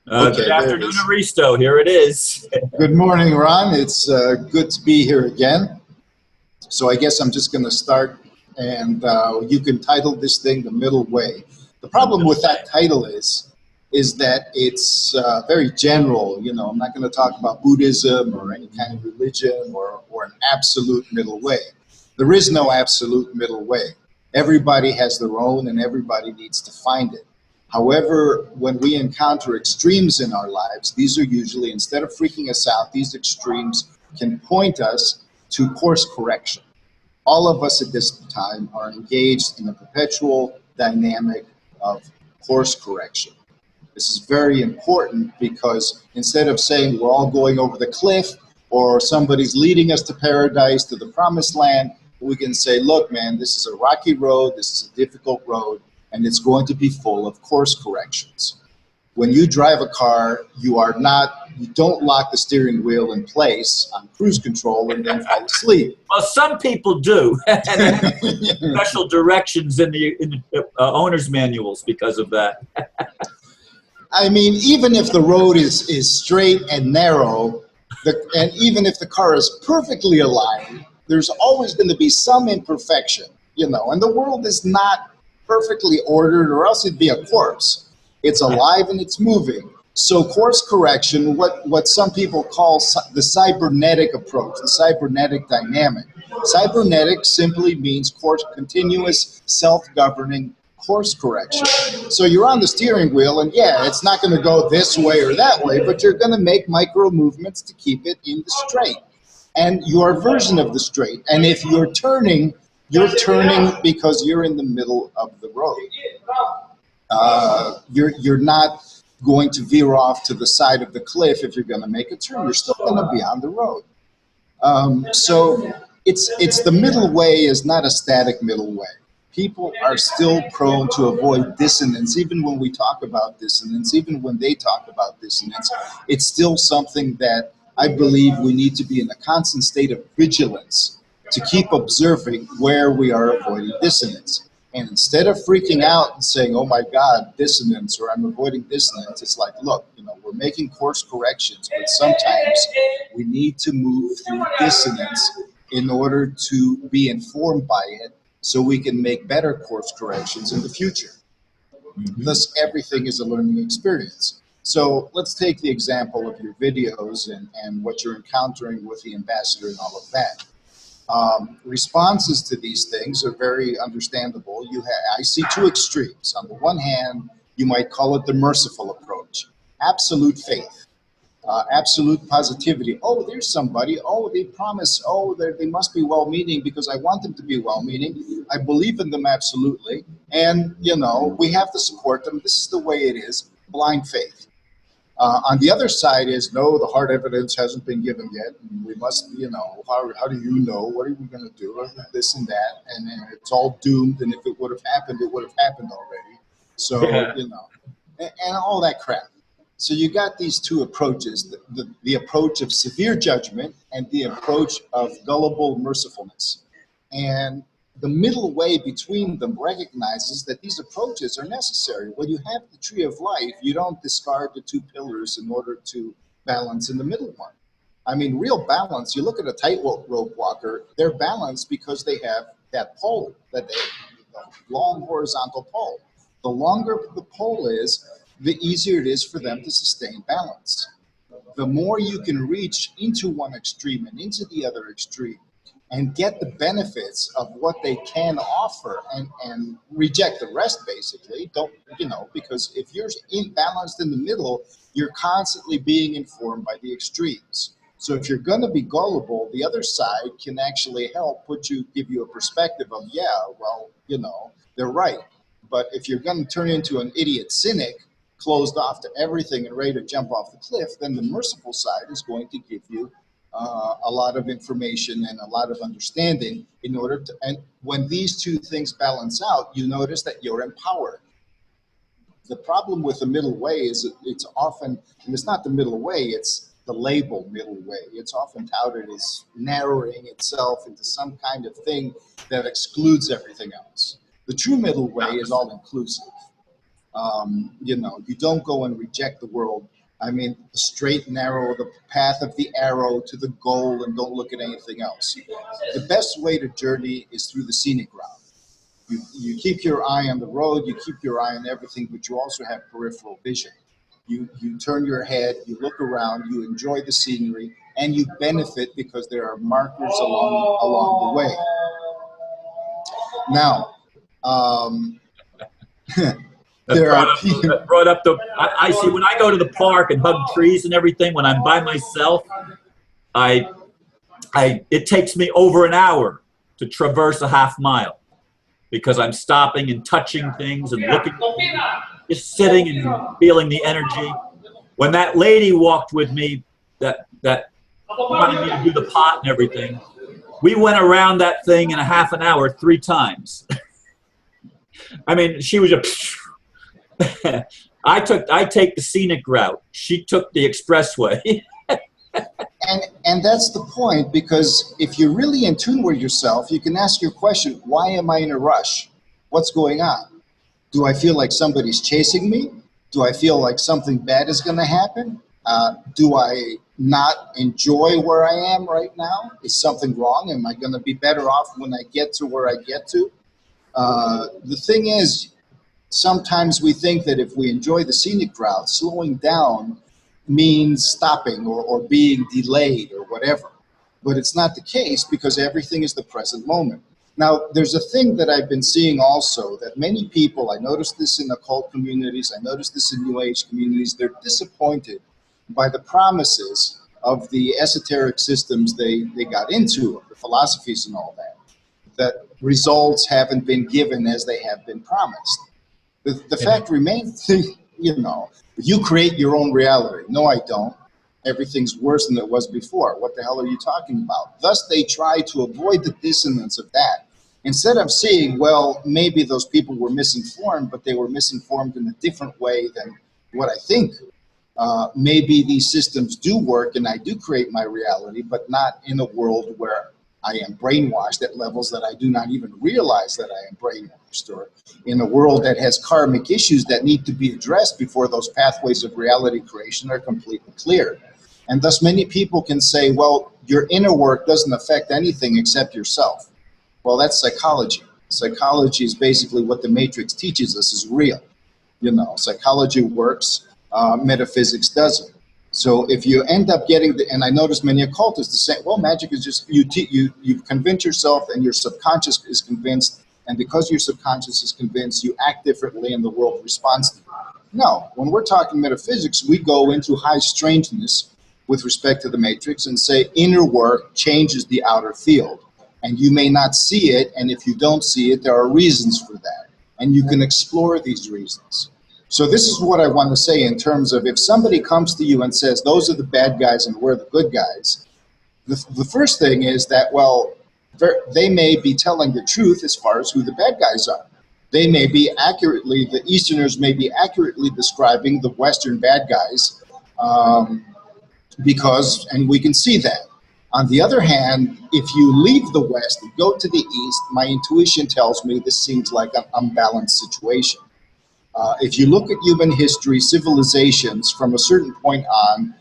Good afternoon, Aristo. Here it is. Good morning, Ron. It's good to be here again. So I guess I'm just going to start, and you can title this thing The Middle Way. The problem with that title is that it's very general. You know, I'm not going to talk about Buddhism or any kind of religion or an absolute middle way. There is no absolute middle way. Everybody has their own, and everybody needs to find it. However, when we encounter extremes in our lives, these are usually, instead of freaking us out, these extremes can point us to course correction. All of us at this time are engaged in a perpetual dynamic of course correction. This is very important because instead of saying we're all going over the cliff or somebody's leading us to paradise, to the promised land, we can say, look, man, this is a rocky road, this is a difficult road, and it's going to be full of course corrections. When you drive a car, you don't lock the steering wheel in place on cruise control and then fall asleep. Well, some people do, and they have special directions in the owner's manuals because of that. I mean, even if the road is straight and narrow, and even if the car is perfectly aligned, there's always going to be some imperfection, you know, and the world is not perfectly ordered, or else it'd be a corpse. It's alive and it's moving. So course correction, what some people call the cybernetic approach, the cybernetic dynamic. Cybernetic simply means continuous self-governing course correction. So you're on the steering wheel, and yeah, it's not going to go this way or that way, but you're going to make micro movements to keep it in the straight and your version of the straight. And if you're turning because you're in the middle of the road. You're not going to veer off to the side of the cliff if you're going to make a turn. You're still going to be on the road. So it's the middle way is not a static middle way. People are still prone to avoid dissonance, even when we talk about dissonance, even when they talk about dissonance. It's still something that I believe we need to be in a constant state of vigilance to keep observing where we are avoiding dissonance. And instead of freaking out and saying, oh my God, dissonance, or I'm avoiding dissonance, it's like, look, you know, we're making course corrections, but sometimes we need to move through dissonance in order to be informed by it so we can make better course corrections in the future. Thus, everything is a learning experience. So let's take the example of your videos and what you're encountering with the ambassador and all of that. Responses to these things are very understandable. I see two extremes. On the one hand, you might call it the merciful approach. Absolute faith, absolute positivity. Oh, there's somebody. Oh, they promise. Oh, they must be well-meaning because I want them to be well-meaning. I believe in them absolutely. And, you know, we have to support them. This is the way it is. Blind faith. On the other side is, no, the hard evidence hasn't been given yet. And we must, you know, how do you know? What are we going to do? This and that. And it's all doomed. And if it would have happened, it would have happened already. So, you know, and all that crap. So you got these two approaches, the approach of severe judgment and the approach of gullible mercifulness. And the middle way between them recognizes that these approaches are necessary. When you have the tree of life, you don't discard the two pillars in order to balance in the middle one. I mean, real balance, you look at a tightrope walker, they're balanced because they have that pole, the long horizontal pole. The longer the pole is, the easier it is for them to sustain balance. The more you can reach into one extreme and into the other extreme, and get the benefits of what they can offer and reject the rest, basically. Don't, you know, because if you're imbalanced in the middle, you're constantly being informed by the extremes. So if you're going to be gullible, the other side can actually help give you a perspective of, yeah, well, you know, they're right. But if you're going to turn into an idiot cynic, closed off to everything and ready to jump off the cliff, then the merciful side is going to give you a lot of information and a lot of understanding in order to, and when these two things balance out, you notice that you're empowered. The problem with the middle way is it's often, and it's not the middle way, it's the label middle way. It's often touted as narrowing itself into some kind of thing that excludes everything else. The true middle way is all inclusive. You know, you don't go and reject the world. I mean, the straight and narrow, the path of the arrow to the goal, and don't look at anything else. The best way to journey is through the scenic route. You keep your eye on the road, you keep your eye on everything, but you also have peripheral vision. You turn your head, you look around, you enjoy the scenery, and you benefit because there are markers along the way. Now, there are people. Brought up the. I see when I go to the park and hug trees and everything. When I'm by myself, it takes me over an hour to traverse a half mile because I'm stopping and touching things and looking, just sitting and feeling the energy. When that lady walked with me, that wanted me to do the pot and everything, we went around that thing in a half an hour 3 times. I mean, she was just. I take the scenic route. She took the expressway. and that's the point, because if you're really in tune with yourself, you can ask your question, why am I in a rush? What's going on? Do I feel like somebody's chasing me? Do I feel like something bad is going to happen? Do I not enjoy where I am right now? Is something wrong? Am I going to be better off when I get to where I get to? The thing is, sometimes we think that if we enjoy the scenic route, slowing down means stopping or being delayed or whatever. But it's not the case, because everything is the present moment. Now, there's a thing that I've been seeing also, that many people, I noticed this in occult communities, I noticed this in New Age communities, they're disappointed by the promises of the esoteric systems they got into, the philosophies and all that results haven't been given as they have been promised. The fact remains, you know, you create your own reality. No, I don't. Everything's worse than it was before. What the hell are you talking about? Thus, they try to avoid the dissonance of that. Instead of seeing, well, maybe those people were misinformed, but they were misinformed in a different way than what I think. Maybe these systems do work and I do create my reality, but not in a world where I am brainwashed at levels that I do not even realize that I am brainwashed, or in a world that has karmic issues that need to be addressed before those pathways of reality creation are completely clear. And thus many people can say, well, your inner work doesn't affect anything except yourself. Well, that's psychology. Psychology is basically what the Matrix teaches us is real. You know, psychology works, metaphysics doesn't. So if you end up getting and I notice many occultists say, well, magic is just, you convince yourself and your subconscious is convinced, and because your subconscious is convinced, you act differently and the world responds to you. No, when we're talking metaphysics, we go into high strangeness with respect to the Matrix and say inner work changes the outer field. And you may not see it, and if you don't see it, there are reasons for that. And you can explore these reasons. So this is what I want to say in terms of if somebody comes to you and says, those are the bad guys and we're the good guys, the first thing is that, well, they may be telling the truth as far as who the bad guys are. They may be accurately, the Easterners may be accurately describing the Western bad guys because, and we can see that. On the other hand, if you leave the West and go to the East, my intuition tells me this seems like an unbalanced situation. If you look at human history, civilizations from a certain point on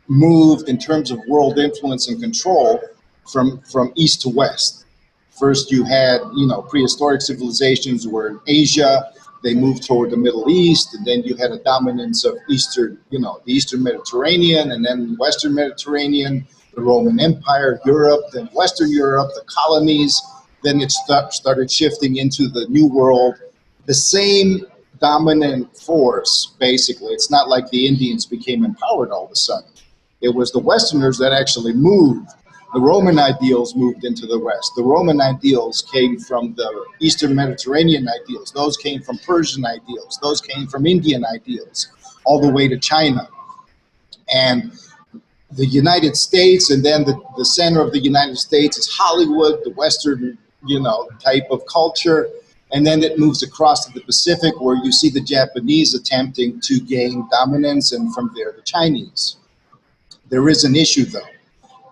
moved in terms of world influence and control from east to west. First, you had, you know, prehistoric civilizations were in Asia. They moved toward the Middle East, and then you had a dominance of Eastern, you know, the Eastern Mediterranean, and then Western Mediterranean, the Roman Empire, Europe, then Western Europe, the colonies. Then it started shifting into the New World. The same dominant force, basically. It's not like the Indians became empowered all of a sudden. It was the Westerners that actually moved. The Roman ideals moved into the West. The Roman ideals came from the Eastern Mediterranean ideals. Those came from Persian ideals. Those came from Indian ideals, all the way to China. And the United States, and then the center of the United States is Hollywood, the Western, you know, type of culture. And then it moves across to the Pacific, where you see the Japanese attempting to gain dominance, and from there the Chinese. There is an issue, though.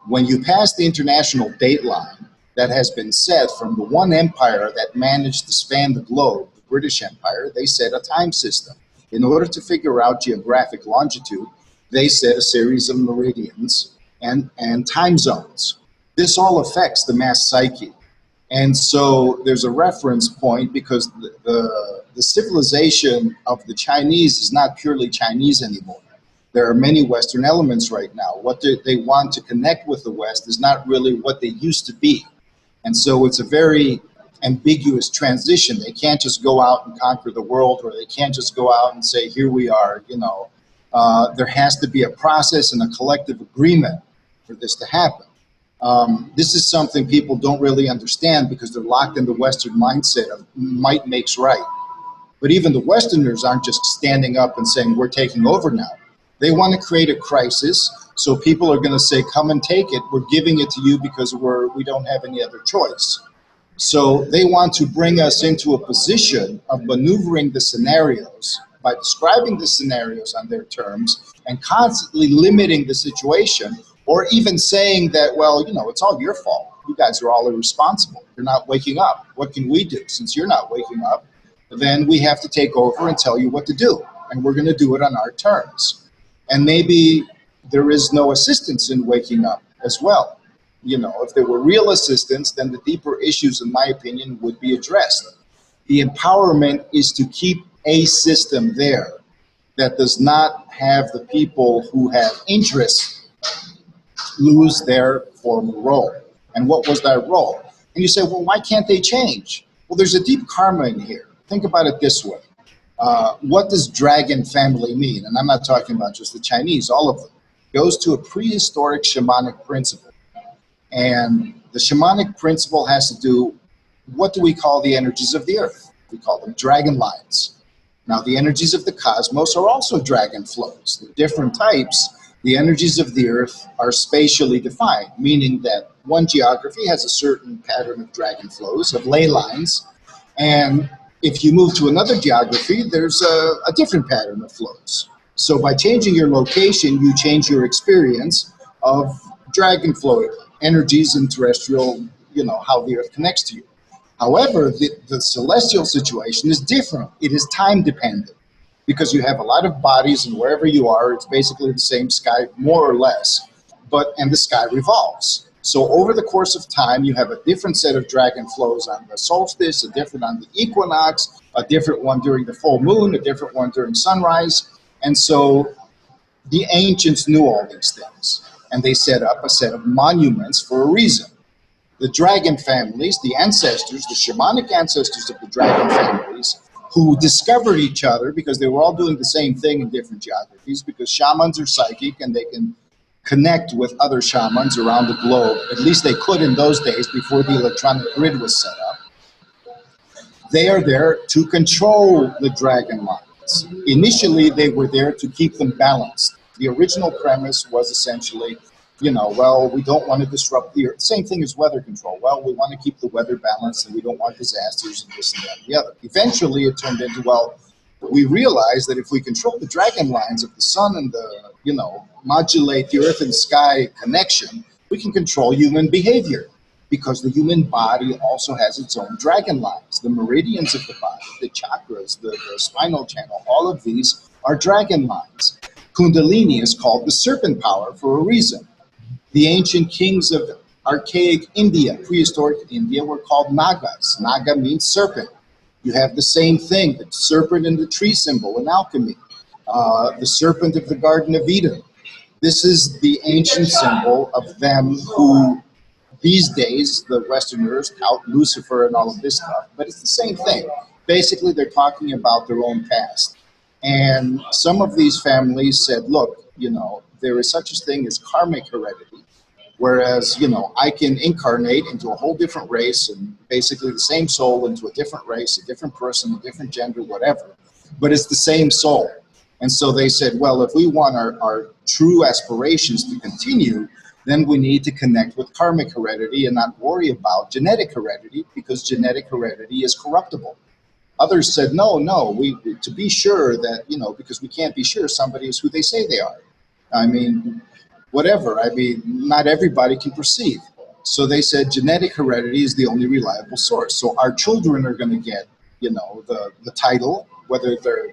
When you pass the international date line that has been set from the one empire that managed to span the globe, the British Empire, they set a time system. In order to figure out geographic longitude, they set a series of meridians and time zones. This all affects the mass psyche. And so there's a reference point because the civilization of the Chinese is not purely Chinese anymore. There are many Western elements right now. What they want to connect with the West is not really what they used to be. And so it's a very ambiguous transition. They can't just go out and conquer the world, or they can't just go out and say, here we are, you know. There has to be a process and a collective agreement for this to happen. This is something people don't really understand because they're locked in the Western mindset of might makes right. But even the Westerners aren't just standing up and saying, we're taking over now. They want to create a crisis, so people are going to say, come and take it. We're giving it to you because we don't have any other choice. So they want to bring us into a position of maneuvering the scenarios by describing the scenarios on their terms and constantly limiting the situation, or even saying that, well, you know, it's all your fault. You guys are all irresponsible. You're not waking up. What can we do? Since you're not waking up, then we have to take over and tell you what to do. And we're going to do it on our terms. And maybe there is no assistance in waking up as well. You know, if there were real assistance, then the deeper issues, in my opinion, would be addressed. The empowerment is to keep a system there that does not have the people who have interests lose their former role. And what was that role? And you say, well, why can't they change? Well, there's a deep karma in here. Think about it this way. What does dragon family mean? And I'm not talking about just the Chinese, all of them. It goes to a prehistoric shamanic principle. And the shamanic principle has to do, what do we call the energies of the earth? We call them dragon lines. Now, the energies of the cosmos are also dragon flows. They're different types. The energies of the earth are spatially defined, meaning that one geography has a certain pattern of dragon flows, of ley lines, and if you move to another geography, there's a different pattern of flows. So by changing your location, you change your experience of dragon flow energies and terrestrial, you know, how the earth connects to you. However, the celestial situation is different. It is time dependent because you have a lot of bodies, and wherever you are, it's basically the same sky, more or less, and the sky revolves. So over the course of time, you have a different set of dragon flows on the solstice, a different on the equinox, a different one during the full moon, a different one during sunrise. And so the ancients knew all these things, and they set up a set of monuments for a reason. The dragon families, the ancestors, the shamanic ancestors of the dragon families, who discovered each other because they were all doing the same thing in different geographies, because shamans are psychic and they can connect with other shamans around the globe. At least they could in those days before the electronic grid was set up. They are there to control the dragon lines. Initially, they were there to keep them balanced. The original premise was essentially, you know, well, we don't want to disrupt the earth. Same thing as weather control. Well, we want to keep the weather balanced and we don't want disasters and this and that and the other. Eventually, it turned into, well, we realized that if we control the dragon lines of the sun and the, you know, modulate the earth and sky connection, we can control human behavior because the human body also has its own dragon lines. The meridians of the body, the chakras, the spinal channel, all of these are dragon lines. Kundalini is called the serpent power for a reason. The ancient kings of archaic India, prehistoric India, were called Nagas. Naga means serpent. You have the same thing, the serpent in the tree symbol in alchemy, the serpent of the Garden of Eden. This is the ancient symbol of them who, these days, the Westerners tout Lucifer and all of this stuff, but it's the same thing. Basically, they're talking about their own past. And some of these families said, look, you know, there is such a thing as karmic heredity, whereas, you know, I can incarnate into a whole different race and basically the same soul into a different race, a different person, a different gender, whatever, but it's the same soul. And so they said, well, if we want our true aspirations to continue, then we need to connect with karmic heredity and not worry about genetic heredity, because genetic heredity is corruptible. Others said, no, to be sure that, you know, because we can't be sure somebody is who they say they are. I mean, whatever. I mean, not everybody can perceive. So they said genetic heredity is the only reliable source. So our children are going to get, you know, the title, whether they're,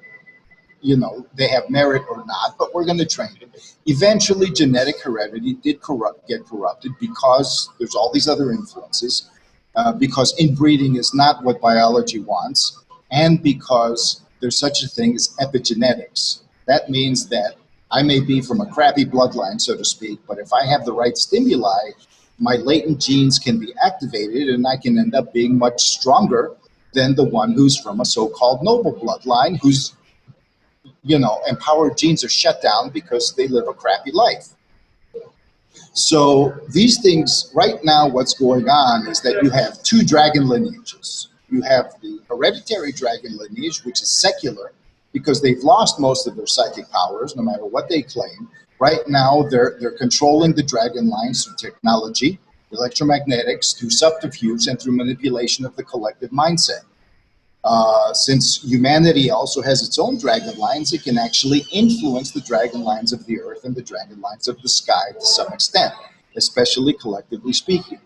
you know, they have merit or not, but we're going to train them. Eventually, genetic heredity did get corrupted because there's all these other influences, because inbreeding is not what biology wants, and because there's such a thing as epigenetics. That means that I may be from a crappy bloodline, so to speak, but if I have the right stimuli, my latent genes can be activated and I can end up being much stronger than the one who's from a so-called noble bloodline whose, you know, empowered genes are shut down because they live a crappy life. So these things, right now what's going on is that you have two dragon lineages. You have the hereditary dragon lineage, which is secular, because they've lost most of their psychic powers, no matter what they claim. Right now, they're controlling the dragon lines through technology, electromagnetics, through subterfuge, and through manipulation of the collective mindset. Since humanity also has its own dragon lines, it can actually influence the dragon lines of the earth and the dragon lines of the sky to some extent, especially collectively speaking.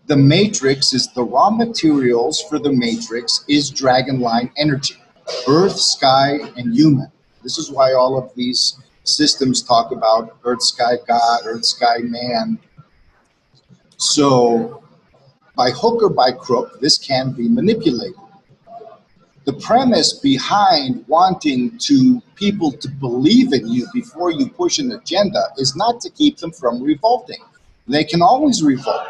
The matrix is the raw materials for the matrix is dragon line energy, earth, sky, and human. This is why all of these systems talk about earth, sky, God, earth, sky, man. So by hook or by crook, this can be manipulated. The premise behind wanting people to believe in you before you push an agenda is not to keep them from revolting. They can always revolt,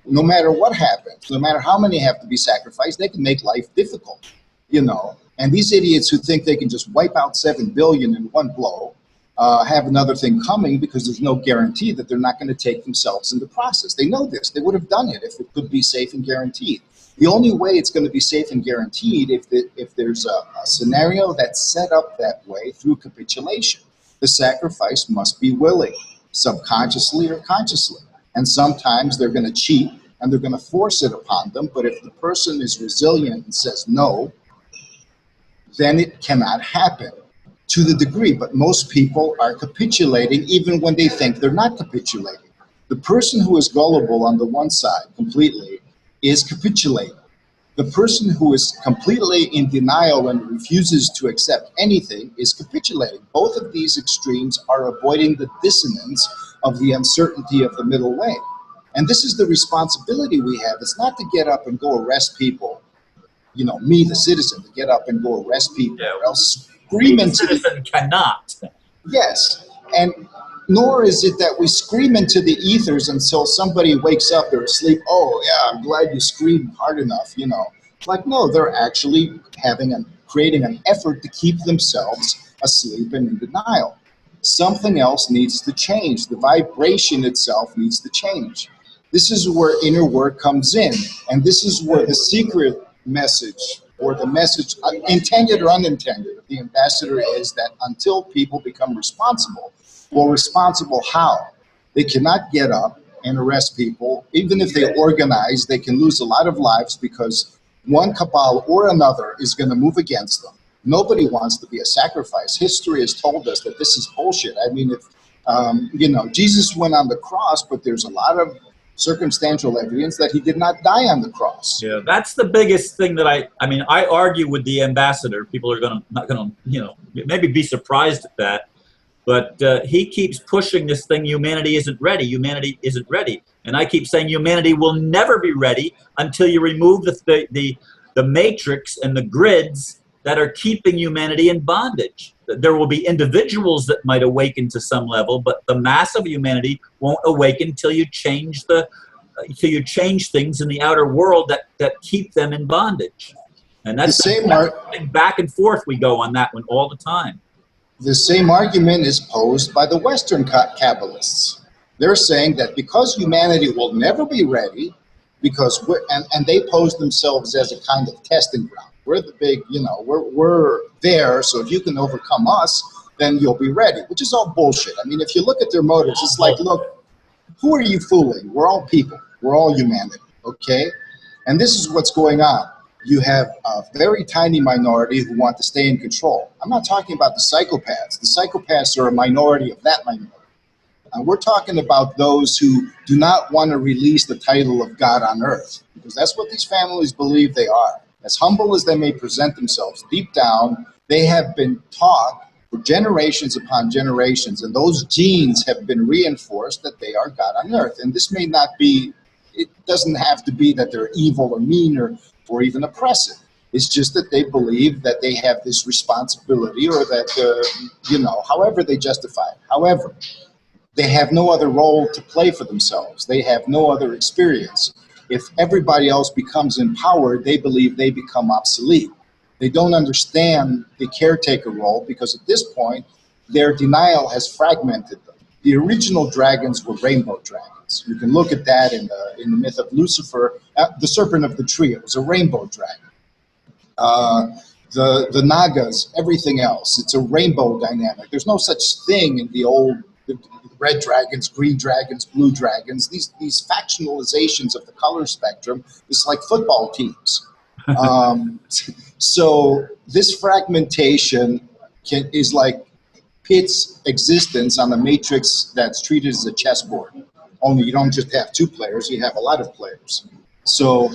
no matter what happens, no matter how many have to be sacrificed. They can make life difficult, you know. And these idiots who think they can just wipe out 7 billion in one blow have another thing coming, because there's no guarantee that they're not going to take themselves in the process. They know this. They would have done it if it could be safe and guaranteed. The only way it's going to be safe and guaranteed if there's a scenario that's set up that way through capitulation. The sacrifice must be willing, subconsciously or consciously. And sometimes they're going to cheat and they're going to force it upon them. But if the person is resilient and says no, then it cannot happen to the degree. But most people are capitulating even when they think they're not capitulating. The person who is gullible on the one side completely is capitulating. The person who is completely in denial and refuses to accept anything is capitulating. Both of these extremes are avoiding the dissonance of the uncertainty of the middle way. And this is the responsibility we have. It's not to get up and go arrest people, you know, me, the citizen, to get up and go arrest people, or else scream into the citizen cannot. Yes, and nor is it that we scream into the ethers until somebody wakes up, they're asleep. Oh yeah, I'm glad you screamed hard enough, you know. Like, no, they're actually creating an effort to keep themselves asleep and in denial. Something else needs to change. The vibration itself needs to change. This is where inner work comes in, and this is where the secret message, or the message, intended or unintended, of the ambassador is that until people become responsible, well, responsible how? They cannot get up and arrest people. Even if they organize, they can lose a lot of lives because one cabal or another is going to move against them. Nobody wants to be a sacrifice. History has told us that this is bullshit. I mean, if, you know, Jesus went on the cross, but there's a lot of circumstantial evidence that he did not die on the cross. Yeah, that's the biggest thing that I mean, I argue with the ambassador. People are not going to, you know, maybe be surprised at that. But he keeps pushing this thing, humanity isn't ready, humanity isn't ready. And I keep saying humanity will never be ready until you remove the matrix and the grids that are keeping humanity in bondage. There will be individuals that might awaken to some level, but the mass of humanity won't awaken until you change things in the outer world that keep them in bondage. And that's the same back and forth we go on that one all the time. The same argument is posed by the Western Kabbalists. They're saying that because humanity will never be ready, because and they pose themselves as a kind of testing ground. We're the big, you know, we're there, so if you can overcome us, then you'll be ready, which is all bullshit. I mean, if you look at their motives, it's like, look, who are you fooling? We're all people. We're all humanity, okay? And this is what's going on. You have a very tiny minority who want to stay in control. I'm not talking about the psychopaths. The psychopaths are a minority of that minority. And we're talking about those who do not want to release the title of God on earth, because that's what these families believe they are. As humble as they may present themselves, deep down, they have been taught for generations upon generations, and those genes have been reinforced that they are God on earth. And this may not be, it doesn't have to be that they're evil or mean or even oppressive. It's just that they believe that they have this responsibility, or that, however they justify it. However, they have no other role to play for themselves. They have no other experience. If everybody else becomes empowered, they believe they become obsolete. They don't understand the caretaker role, because at this point, their denial has fragmented them. The original dragons were rainbow dragons. You can look at that in the myth of Lucifer, the serpent of the tree. It was a rainbow dragon. The Nagas, everything else, it's a rainbow dynamic. There's no such thing in the old red dragons, green dragons, blue dragons. These factionalizations of the color spectrum is like football teams. So this fragmentation is like pits existence on a matrix that's treated as a chessboard. Only you don't just have two players, you have a lot of players. So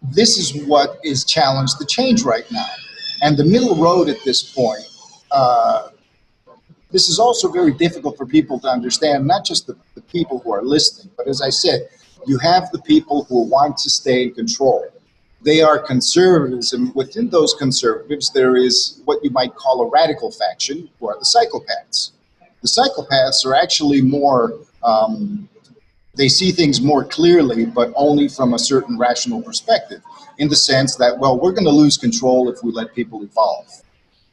this is what is challenged to change right now. And the middle road at this point, this is also very difficult for people to understand, not just the people who are listening, but as I said, you have the people who want to stay in control. They are conservatives, and within those conservatives, there is what you might call a radical faction, who are the psychopaths. The psychopaths are actually more, they see things more clearly, but only from a certain rational perspective, in the sense that, well, we're going to lose control if we let people evolve.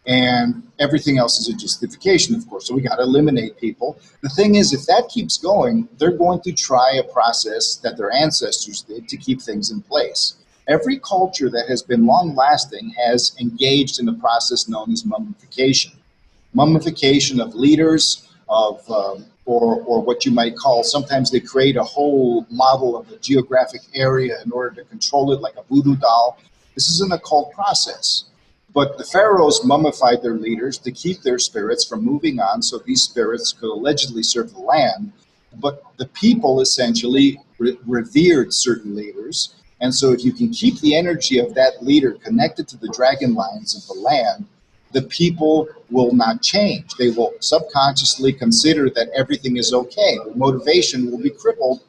And everything else is a justification, of course, so we got to eliminate people. The thing is, if that keeps going, they're going to try a process that their ancestors did to keep things in place. Every culture that has been long-lasting has engaged in a process known as mummification. Mummification of leaders, or what you might call, sometimes they create a whole model of a geographic area in order to control it, like a voodoo doll. This is an occult process. But the pharaohs mummified their leaders to keep their spirits from moving on, so these spirits could allegedly serve the land. But the people essentially revered certain leaders. And so if you can keep the energy of that leader connected to the dragon lines of the land, the people will not change. They will subconsciously consider that everything is okay. The motivation will be crippled,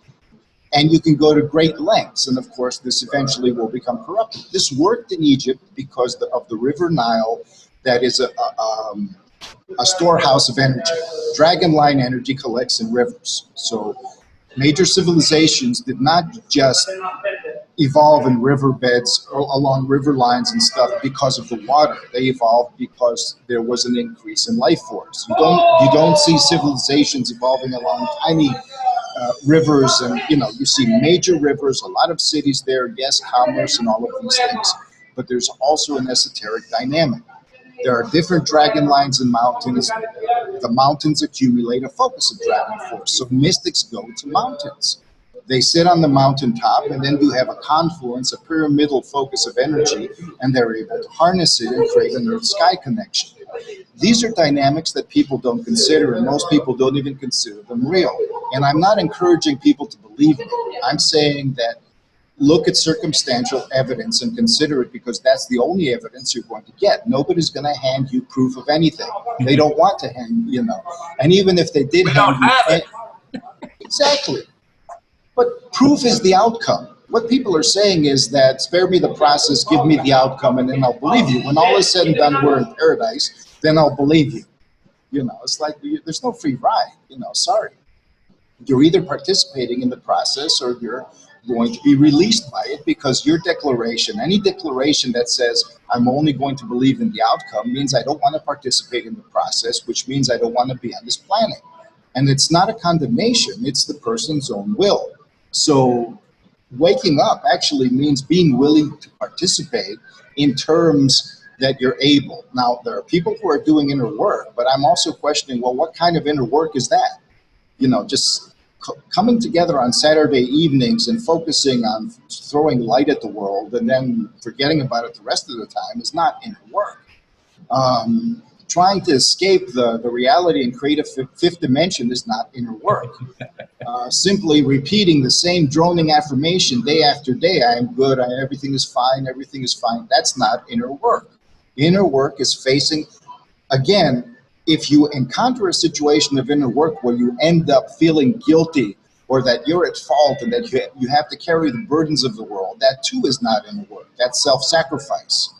and you can go to great lengths. And of course, this eventually will become corrupted. This worked in Egypt because of the River Nile, that is a storehouse of energy. Dragon line energy collects in rivers. So major civilizations did not just evolve in riverbeds or along river lines and stuff because of the water. They evolved because there was an increase in life force. You don't see civilizations evolving along tiny rivers, and you see major rivers, a lot of cities there, yes, commerce and all of these things, but there's also an esoteric dynamic. There are different dragon lines and mountains. The mountains accumulate a focus of dragon force, so mystics go to mountains. They sit on the mountaintop, and then you have a confluence, a pyramidal focus of energy, and they're able to harness it and create an earth-sky connection. These are dynamics that people don't consider, and most people don't even consider them real. And I'm not encouraging people to believe me. I'm saying that look at circumstantial evidence and consider it, because that's the only evidence you're going to get. Nobody's going to hand you proof of anything. They don't want to hand, And even if they did hand you... Exactly. But proof is the outcome. What people are saying is that spare me the process, give me the outcome, and then I'll believe you. When all is said and done, we're in paradise, then I'll believe you. It's like there's no free ride. Sorry. You're either participating in the process or you're going to be released by it, because your declaration, any declaration that says I'm only going to believe in the outcome, means I don't want to participate in the process, which means I don't want to be on this planet. And it's not a condemnation, it's the person's own will. So waking up actually means being willing to participate in terms that you're able. Now, there are people who are doing inner work, but I'm also questioning, well, what kind of inner work is that? Just coming together on Saturday evenings and focusing on throwing light at the world and then forgetting about it the rest of the time is not inner work. Trying to escape the reality and create a fifth dimension is not inner work. Simply repeating the same droning affirmation day after day, I am good, everything is fine, that's not inner work. Inner work is facing, again, if you encounter a situation of inner work where you end up feeling guilty or that you're at fault and that you have to carry the burdens of the world, that too is not inner work. That's self-sacrifice.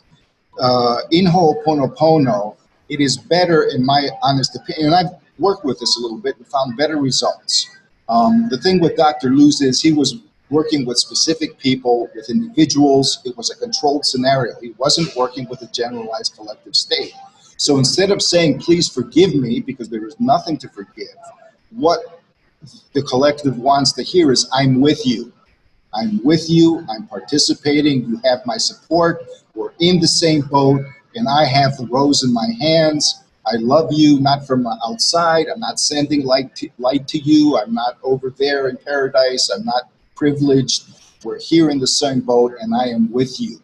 In Ho'oponopono, it is better, in my honest opinion, and I've worked with this a little bit and found better results. The thing with Dr. Luz is he was working with specific people, with individuals. It was a controlled scenario. He wasn't working with a generalized collective state. So instead of saying, please forgive me, because there is nothing to forgive, what the collective wants to hear is, I'm with you. I'm with you, I'm participating, you have my support, we're in the same boat, and I have the rose in my hands. I love you, not from outside, I'm not sending light to you, I'm not over there in paradise, I'm not privileged. We're here in the same boat, and I am with you.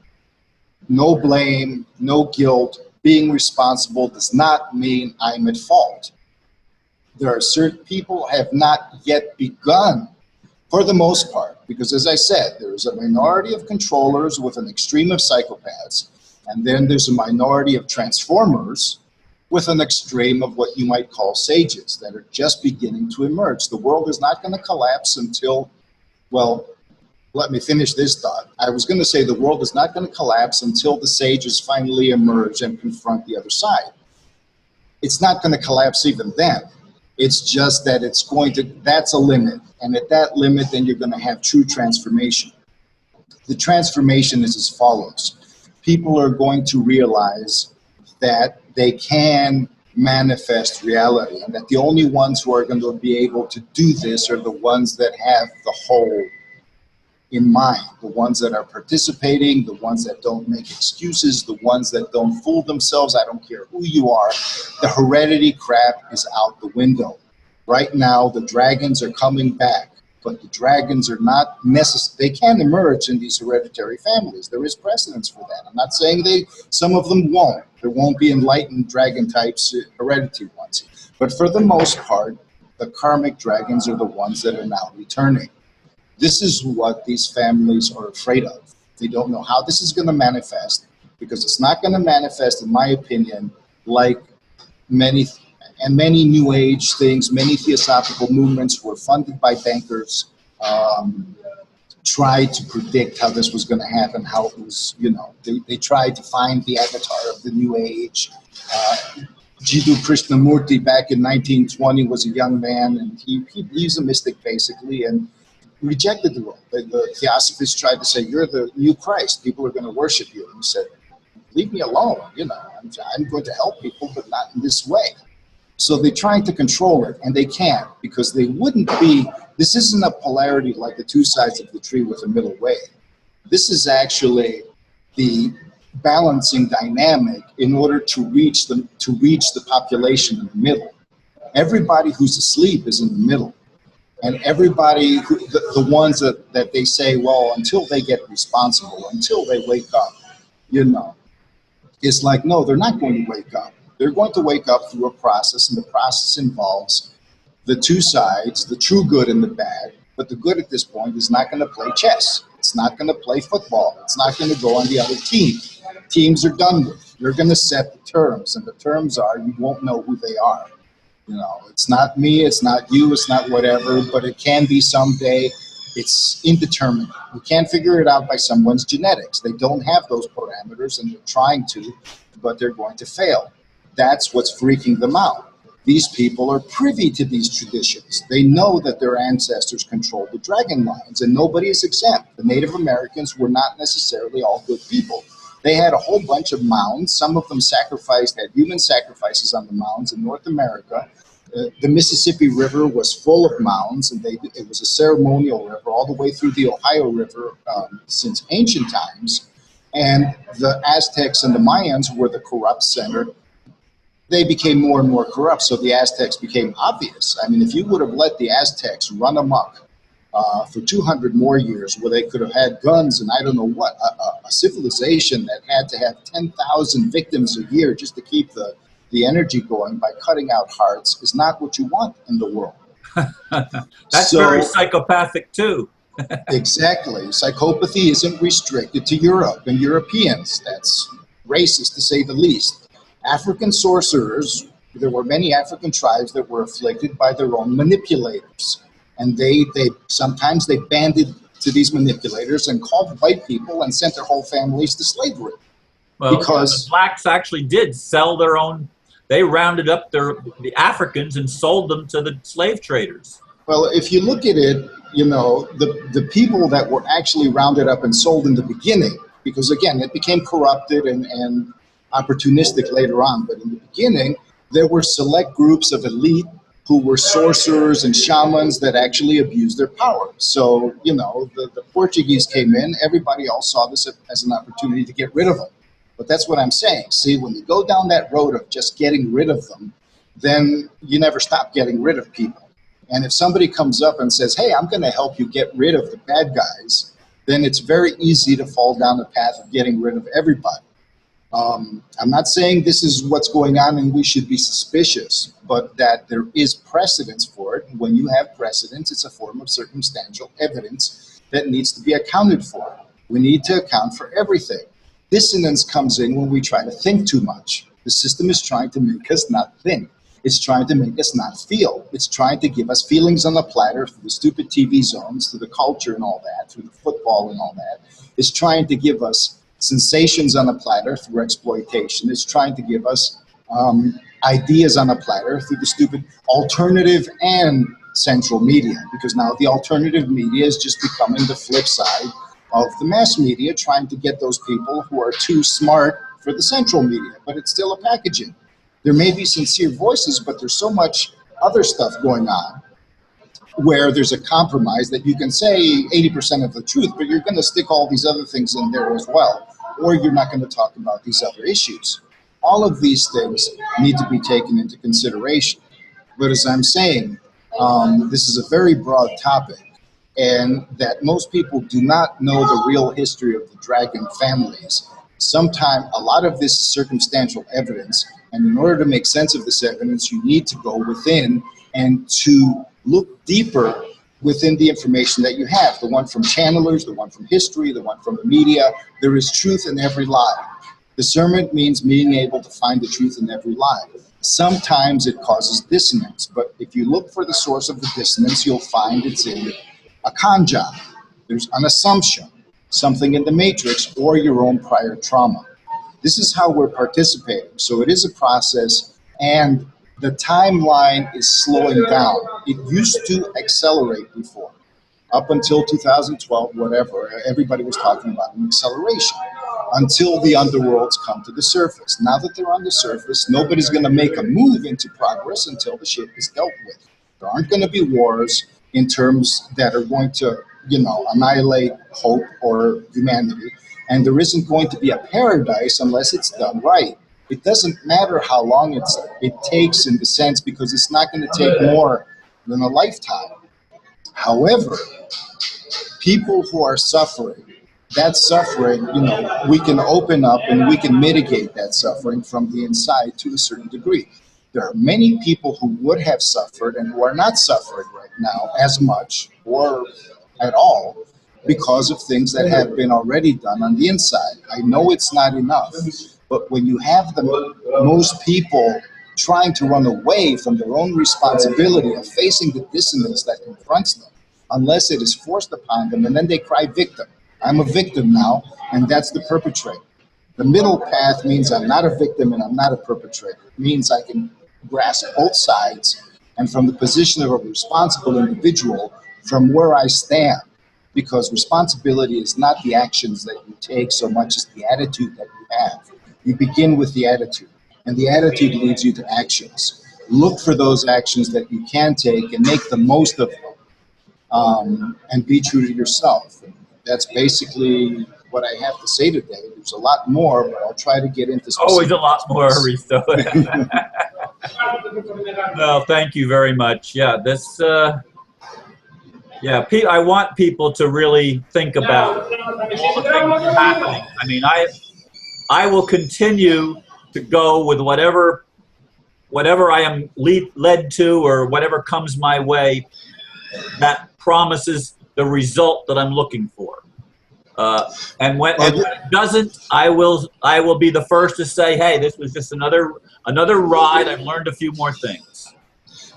No blame, no guilt. Being responsible does not mean I'm at fault. There are certain people have not yet begun, for the most part, because as I said, there is a minority of controllers with an extreme of psychopaths, and then there's a minority of transformers with an extreme of what you might call sages that are just beginning to emerge. The world is not going to collapse until, well, let me finish this thought. I was going to say the world is not going to collapse until the sages finally emerge and confront the other side. It's not going to collapse even then. It's just that it's going to, that's a limit. And at that limit, then you're going to have true transformation. The transformation is as follows. People are going to realize that they can manifest reality, and that the only ones who are going to be able to do this are the ones that have the whole in mind, the ones that are participating, the ones that don't make excuses, the ones that don't fool themselves. I don't care who you are. The heredity crap is out the window. Right now, the dragons are coming back, but the dragons are not necessary. They can emerge in these hereditary families. There is precedence for that. I'm not saying some of them won't. There won't be enlightened dragon types, hereditary ones. But for the most part, the karmic dragons are the ones that are now returning. This is what these families are afraid of. They don't know how this is going to manifest, because it's not going to manifest, in my opinion, like many New Age things. Many theosophical movements were funded by bankers, tried to predict how this was going to happen, how it was, they tried to find the avatar of the New Age. Jiddu Krishnamurti back in 1920 was a young man, and he's a mystic basically, and rejected the role. The Theosophists tried to say, you're the new Christ, people are going to worship you. And he said, leave me alone, I'm going to help people, but not in this way. So they tried to control it, and they can't, because they wouldn't be, this isn't a polarity like the two sides of the tree with a middle way. This is actually the balancing dynamic in order to reach the population in the middle. Everybody who's asleep is in the middle. And everybody, the ones that they say, well, until they get responsible, until they wake up, it's like, no, they're not going to wake up. They're going to wake up through a process, and the process involves the two sides, the true good and the bad. But the good at this point is not going to play chess. It's not going to play football. It's not going to go on the other team. Teams are done with. You're going to set the terms, and the terms are you won't know who they are. It's not me, it's not you, it's not whatever, but it can be someday. It's indeterminate. You can't figure it out by someone's genetics. They don't have those parameters, and they're trying to, but they're going to fail. That's what's freaking them out. These people are privy to these traditions. They know that their ancestors controlled the dragon lines, and nobody is exempt. The Native Americans were not necessarily all good people. They had a whole bunch of mounds. Some of them had human sacrifices on the mounds in North America. The Mississippi River was full of mounds, and it was a ceremonial river all the way through the Ohio River since ancient times. And the Aztecs and the Mayans were the corrupt center. They became more and more corrupt, so the Aztecs became obvious. I mean, if you would have let the Aztecs run amok for 200 more years, where they could have had guns and I don't know what, a civilization that had to have 10,000 victims a year just to keep the energy going by cutting out hearts is not what you want in the world. That's very psychopathic too. Exactly. Psychopathy isn't restricted to Europe and Europeans. That's racist to say the least. African sorcerers there were many African tribes that were afflicted by their own manipulators. And they sometimes they banded to these manipulators and called white people and sent their whole families to slavery. Well, Because the blacks actually did sell their own. They rounded up the Africans and sold them to the slave traders. well, if you look at it, you know, the people that were actually rounded up and sold in the beginning, because again, it became corrupted and opportunistic later on, but in the beginning, there were select groups of elite who were sorcerers and shamans that actually abused their power. So, you know, the Portuguese came in, everybody else saw this as an opportunity to get rid of them. But that's what I'm saying. See, when you go down that road of just getting rid of them, then you never stop getting rid of people. And if somebody comes up and says, hey, I'm going to help you get rid of the bad guys, then it's very easy to fall down the path of getting rid of everybody. I'm not saying this is what's going on and we should be suspicious, but that there is precedence for it. When you have precedence, it's a form of circumstantial evidence that needs to be accounted for. We need to account for everything. Dissonance comes in when we try to think too much. The system is trying to make us not think. It's trying to make us not feel. It's trying to give us feelings on the platter through the stupid TV zones, through the culture and all that, through the football and all that. It's trying to give us sensations on a platter through exploitation. It's trying to give us ideas on a platter through the stupid alternative and central media, because now the alternative media is just becoming the flip side of the mass media, trying to get those people who are too smart for the central media, but it's still a packaging. There may be sincere voices, but there's so much other stuff going on where there's a compromise that you can say 80% of the truth, but you're going to stick all these other things in there as well, or you're not going to talk about these other issues. All of these things need to be taken into consideration. But as I'm saying, this is a very broad topic, and that most people do not know the real history of the dragon families. Sometimes a lot of this is circumstantial evidence, and in order to make sense of this evidence, you need to go within and to look deeper within the information that you have, the one from channelers, the one from history, the one from the media. There is truth in every lie. Discernment means being able to find the truth in every lie. Sometimes it causes dissonance, but if you look for the source of the dissonance, you'll find it's in a con job. There's an assumption, something in the matrix, or your own prior trauma. This is how we're participating. So it is a process, and the timeline is slowing down. It used to accelerate before. Up until 2012, whatever, everybody was talking about an acceleration until the underworlds come to the surface. Now that they're on the surface, nobody's going to make a move into progress until the shit is dealt with. There aren't going to be wars in terms that are going to, you know, annihilate hope or humanity. And there isn't going to be a paradise unless it's done right. It doesn't matter how long it takes in the sense, because it's not going to take more than a lifetime. However, people who are suffering, that suffering, you know, we can open up and we can mitigate that suffering from the inside to a certain degree. There are many people who would have suffered and who are not suffering right now as much or at all because of things that have been already done on the inside. I know it's not enough, but when you have most people trying to run away from their own responsibility of facing the dissonance that confronts them, unless it is forced upon them, and then they cry victim. I'm a victim now, and that's the perpetrator. The middle path means I'm not a victim and I'm not a perpetrator. It means I can grasp both sides, and from the position of a responsible individual, from where I stand, because responsibility is not the actions that you take so much as the attitude that you have. You begin with the attitude, and the attitude leads you to actions. Look for those actions that you can take and make the most of them, and be true to yourself. And that's basically what I have to say today. There's a lot more, but I'll try to get into specifics. Always a lot more, Aristo. No, thank you very much. Yeah, this... Yeah, I want people to really think about all the things that are happening. I mean, I will continue to go with whatever I am led to, or whatever comes my way that promises the result that I'm looking for. And when it doesn't, I will be the first to say, hey, this was just another ride. I've learned a few more things.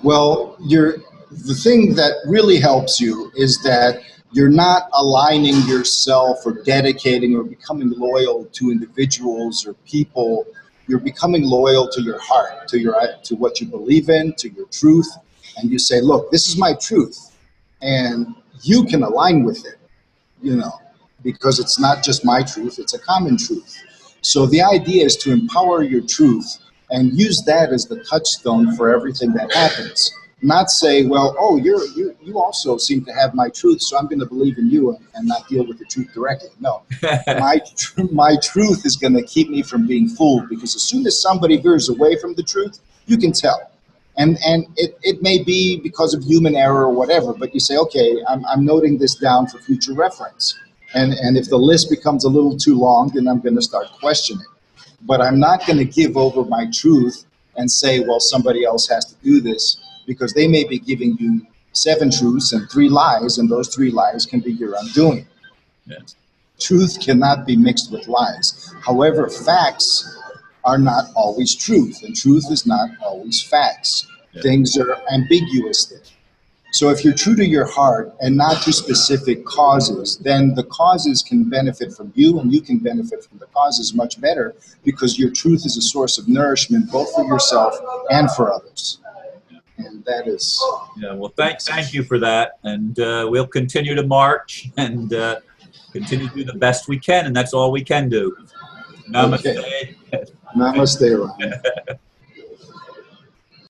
Well, the thing that really helps you is that you're not aligning yourself or dedicating or becoming loyal to individuals or people. You're becoming loyal to your heart, to what you believe in, to your truth. And you say, look, this is my truth. And you can align with it, because it's not just my truth, it's a common truth. So the idea is to empower your truth and use that as the touchstone for everything that happens. Not say, well, oh, you also seem to have my truth, so I'm going to believe in you and not deal with the truth directly. No, my truth is going to keep me from being fooled, because as soon as somebody veers away from the truth, you can tell. And it may be because of human error or whatever, but you say, okay, I'm noting this down for future reference. And if the list becomes a little too long, then I'm going to start questioning. But I'm not going to give over my truth and say, well, somebody else has to do this, because they may be giving you 7 truths and 3 lies, and those 3 lies can be your undoing. Yes. Truth cannot be mixed with lies. However, facts are not always truth, and truth is not always facts. Yeah. Things are ambiguous there. So if you're true to your heart and not to specific causes, then the causes can benefit from you, and you can benefit from the causes much better, because your truth is a source of nourishment both for yourself and for others. And that is... Yeah, well, thank you for that. And we'll continue to march and continue to do the best we can, and that's all we can do. Namaste. Okay. Namaste, Ryan.